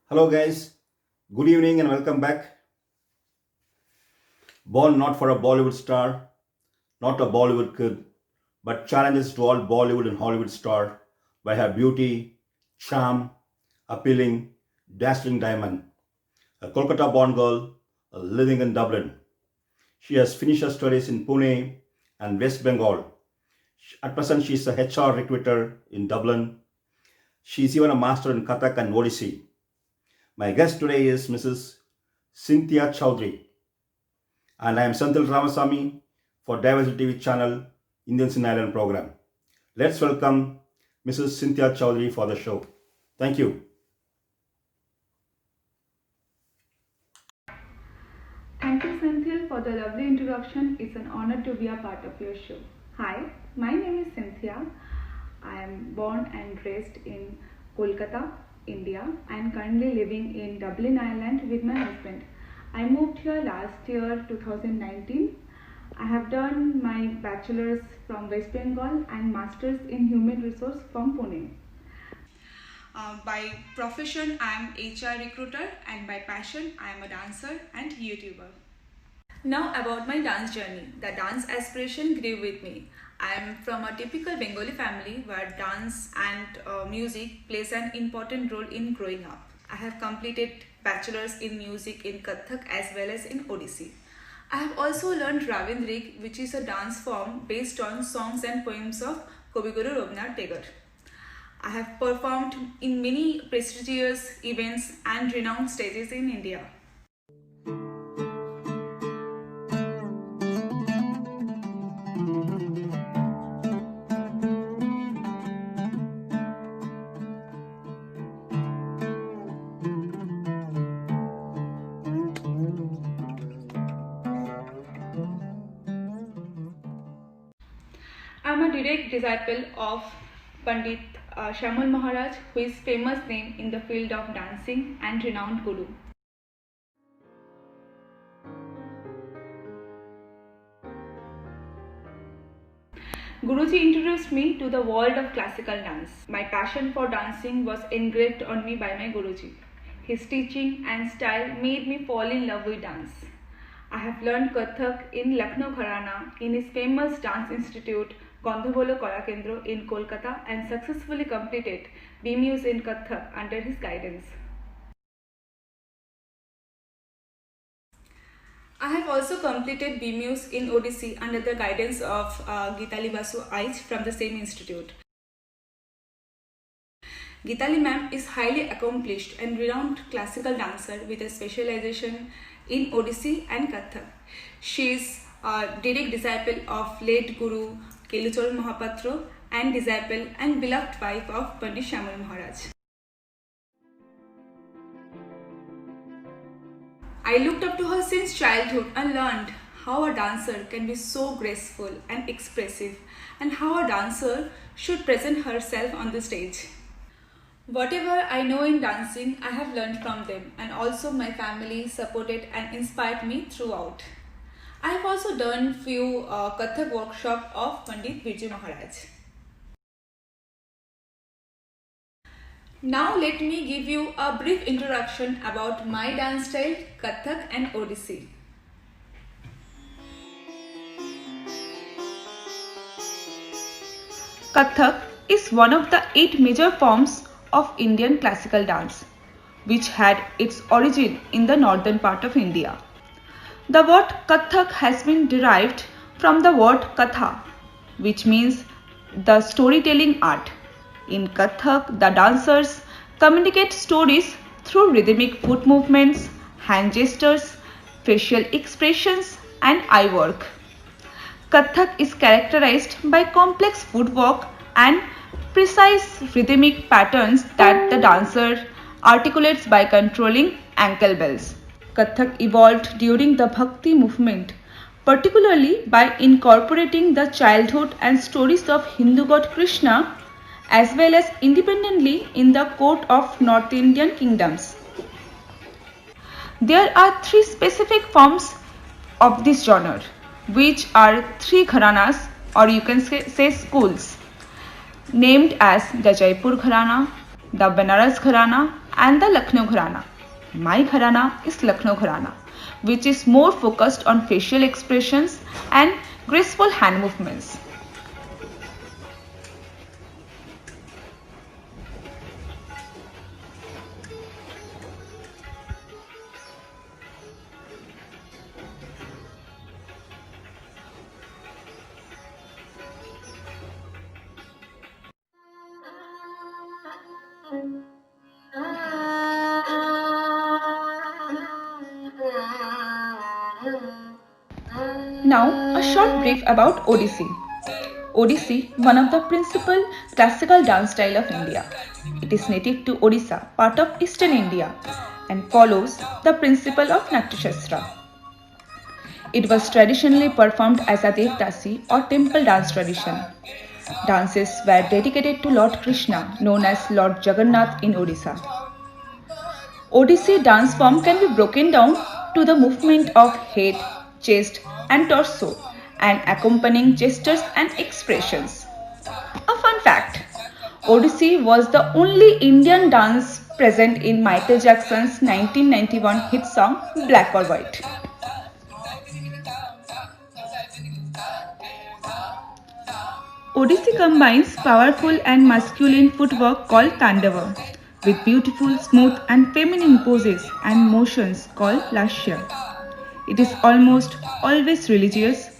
Hello, guys. Good evening and welcome back. Born not for a Bollywood star, not a Bollywood kid, but challenges to all Bollywood and Hollywood star by her beauty, charm, appealing, dazzling diamond. A Kolkata born girl living in Dublin. She has finished her studies in Pune and West Bengal. At present, she is a HR recruiter in Dublin. She is even a master in Kathak and Odissi. My guest today is Mrs. Cynthia Chowdhury, and I am Senthil Ramasamy for Diversity TV channel Indians in Ireland program. Let's welcome Mrs. Cynthia Chowdhury for the show. Thank you. Thank you, Cynthia, for the lovely introduction. It's an honor to be a part of your show. Hi, my name is Cynthia. I am born and raised in Kolkata, India. I am currently living in Dublin, Ireland with my husband. I moved here last year, 2019. I have done my bachelor's from West Bengal and master's in human resource from Pune. By profession, I am HR recruiter, and by passion, I am a dancer and YouTuber. Now about my dance journey. The dance aspiration grew with me. I am from a typical Bengali family where dance and music plays an important role in growing up. I have completed bachelor's in music in Kathak as well as in Odissi. I have also learned Ravindrik, which is a dance form based on songs and poems of Kobiguru Rabindranath Tagore. I have performed in many prestigious events and renowned stages in India. I am a direct disciple of Pandit Shyamul Maharaj, who is famous name in the field of dancing and renowned guru. Guruji introduced me to the world of classical dance. My passion for dancing was engraved on me by my Guruji. His teaching and style made me fall in love with dance. I have learned Kathak in Lucknow Gharana in his famous dance institute Gandhabolo Kalakendra in Kolkata and successfully completed BMUs in Kathak under his guidance. I have also completed BMUs in Odissi under the guidance of Geetali Basu Aich from the same institute. Geetali ma'am is highly accomplished and renowned classical dancer with a specialization in Odissi and Kathak. She is a direct disciple of late Guru Kelucharan Mahapatra and disciple and beloved wife of Pandit Shyamul Maharaj. I looked up to her since childhood and learned how a dancer can be so graceful and expressive and how a dancer should present herself on the stage. Whatever I know in dancing, I have learned from them, and also my family supported and inspired me throughout. I have also done few Kathak workshop of Pandit Birju Maharaj. Now let me give you a brief introduction about my dance style, Kathak and Odissi. Kathak is one of the 8 major forms of Indian classical dance, which had its origin in the northern part of India. The word Kathak has been derived from the word Katha, which means the storytelling art. In Kathak, the dancers communicate stories through rhythmic foot movements, hand gestures, facial expressions, and eye work. Kathak is characterized by complex footwork and precise rhythmic patterns that the dancer articulates by controlling ankle bells. Kathak evolved during the Bhakti movement, particularly by incorporating the childhood and stories of Hindu god Krishna as well as independently in the court of North Indian kingdoms. There are 3 specific forms of this genre, which are 3 gharanas, or you can say schools, named as the Jaipur Gharana, the Banaras Gharana and the Lucknow Gharana. My Gharana is Lucknow Gharana, which is more focused on facial expressions and graceful hand movements. Now, a short brief about Odissi. Odissi, one of the principal classical dance style of India. It is native to Odisha, part of eastern India, and follows the principle of Natya Shastra. It was traditionally performed as a Devdasi or temple dance tradition. Dances were dedicated to Lord Krishna, known as Lord Jagannath in Odisha. Odissi dance form can be broken down to the movement of head, chest, and torso, and accompanying gestures and expressions. A fun fact: Odissi was the only Indian dance present in Michael Jackson's 1991 hit song Black or White. Odissi combines powerful and masculine footwork called Tandava with beautiful, smooth and feminine poses and motions called Lashya. It is almost always religious,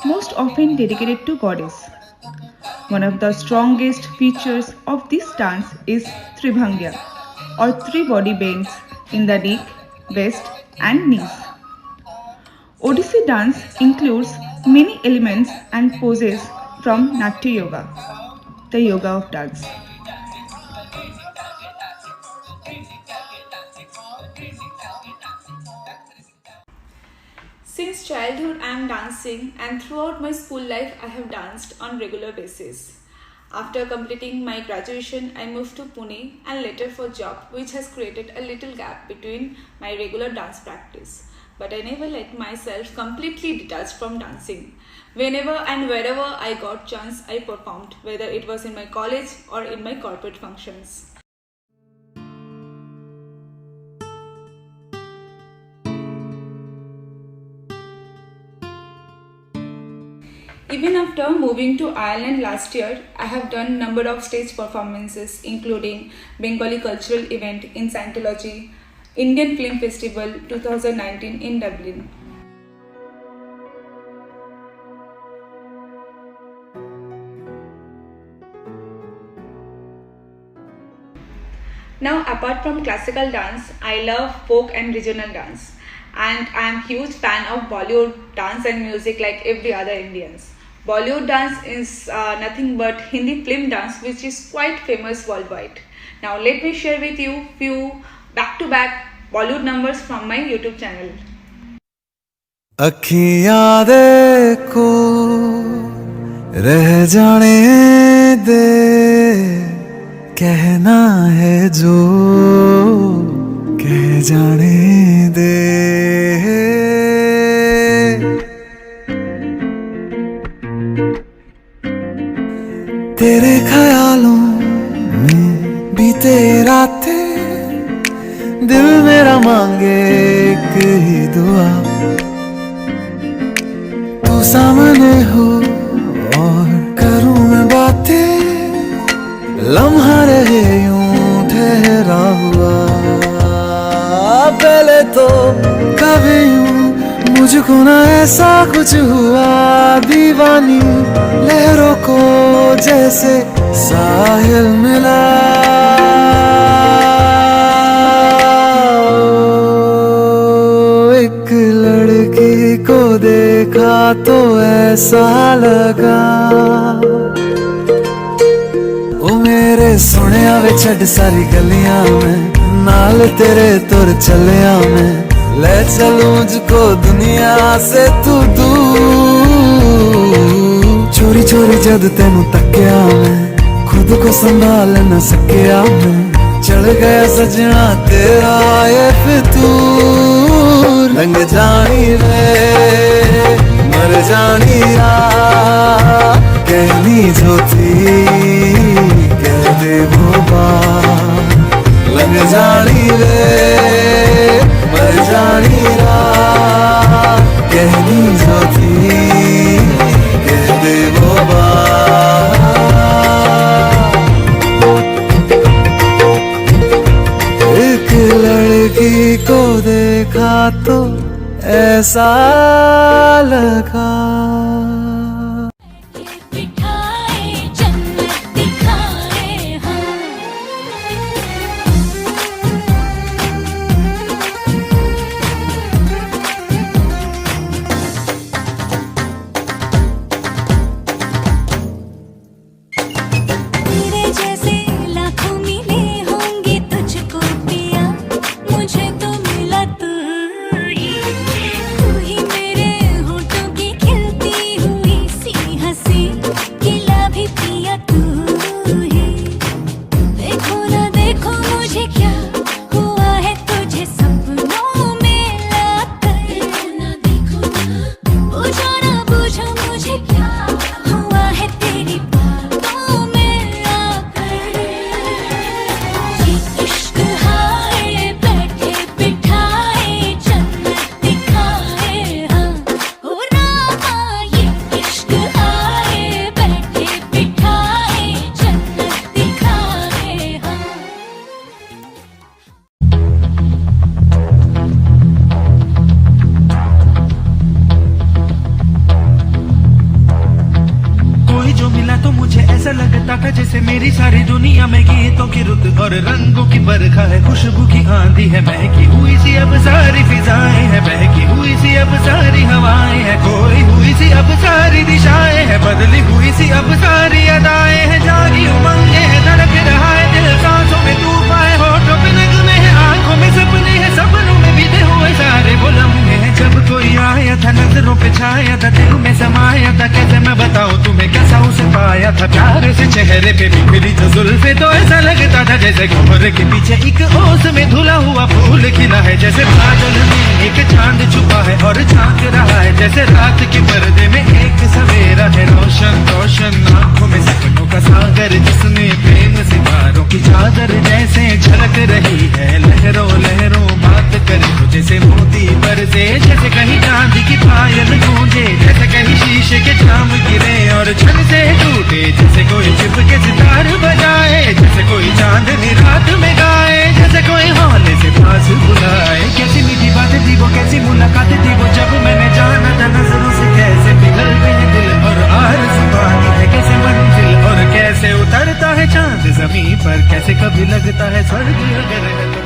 most often dedicated to goddess. One of the strongest features of this dance is Tribhangya, or three body bends in the neck, waist and knees. Odissi dance includes many elements and poses from Natya Yoga, the yoga of dance. Since childhood I am dancing, and throughout my school life I have danced on regular basis. After completing my graduation, I moved to Pune and later for job, which has created a little gap between my regular dance practice. But I never let myself completely detach from dancing. Whenever and wherever I got chance, I performed, whether it was in my college or in my corporate functions. Even after moving to Ireland last year, I have done number of stage performances including Bengali cultural event in Scientology, Indian Film Festival 2019 in Dublin. Now, apart from classical dance, I love folk and regional dance, and I am huge fan of Bollywood dance and music like every other Indians. Bollywood dance is nothing but Hindi film dance, which is quite famous worldwide. Now let me share with you few back-to-back Bollywood numbers from my YouTube channel. अखियां देखो रह जाने दे, कहना है जो कह जाने दे। तेरे ख्यालों में बीते रातें, दिल मेरा मांगे एक ही दुआ, तू सामने हो और करूं मैं बातें, लम्हा रहे यूं ठहरा हुआ। पहले तो कभी यूं मुझको ना ऐसा कुछ हुआ, दीवानी लहरों को जैसे साहिल मिला। एक लड़की को देखा तो ऐसा लगा, ओ मेरे सोनिया वे छड़ सारी गलियां में, नाल तेरे तुर चलिया मैं, ले चलूं मुझको दुनिया से तू दूर। चोरी चोरी जद तेनू तकिया मैं, खुद को संभाल न सकिया मैं, चढ़ गया सजना तेरा ये फितूर। रंग जानी रे मर जानी रा, कहनी जो थी कह दे वो बात, लग जानी जो थी कहते वो बात। एक लड़की को देखा तो ऐसा लगा बिठाए जन्नत दिखाए हम। तेरे जैसे लाखों मिले होंगे तुझको पिया, मुझे तो मिला तू ही मेरे होठों की खिलती हुई सी हंसी, खिला भी पिया तू ही। देखो ना देखो मुझे क्या हुआ है तुझे सपनों में लाकर, देखो ना बुझो मुझे क्या हुआ है तेरी बातों में आकर। ये इश्क हाय बैठे बिठाए जन्नत दिखाए हम। हो रामा ये इश्क आए बैठे बिठाए जन्नत दिखाए हम। कोई जो मिला तो मुझे ऐसा लगता था जैसे मेरी सारी दुनिया में गीतों की रुत और रंगों की बरखा है, खुशबू की आंधी है, महकी हुई सी अब सारी फिजाएं है, बहकी हुई सी अब सारी हवाएं है, खोई हुई सी अब सारी दिशाएं है, बदली हुई सी अब सारी अदाएं है, जागी उमंगे है, धड़क रहा है दिल, सांसों में तूफान है, होठों पे नगमे है, आंखों में सपने है, सपनों में बीते हुए सारे वो लम्हे हैं जब कोई आया था, नजरों पे छाया था, दिल में समाया था, कैसे मैं बताऊं तुम्हें कैसा उसे पाया था, प्यार से चेहरे पे बिखरी जो जुल्फे तो ऐसा लगता था जैसे घोर के पीछे एक ओस में धुला हुआ फूल खिला है, जैसे बादल में एक चांद छुपा है और झांक रहा है, जैसे रात के पर्दे में एक सवेरा है, रोशन रोशन आंखों में सपनों का सागर, जिसमें प्रेम सितारों की चादर जैसे झलक रही है, लहरों लहरों बात करे तो जैसे मोती बरसे, जैसे कहीं चांदी की पायल गूंजे, जैसे कहीं शीशे के जाम गिरे और छन से टूटे, जैसे कोई चिप के सितार बजाए, जैसे कोई चांदनी रात में गाए, जैसे कोई हौले से पास बुलाए। कैसी मीठी बातें थी वो, कैसी मुलाकातें थी वो, जब मैंने जाना था नजरों से कैसे पिघल गए दिल और आरज़ू बानी है, कैसे मंजिल और कैसे उतरता है चांद जमीन पर, कैसे कभी लगता है स्वर्ग अगर है तो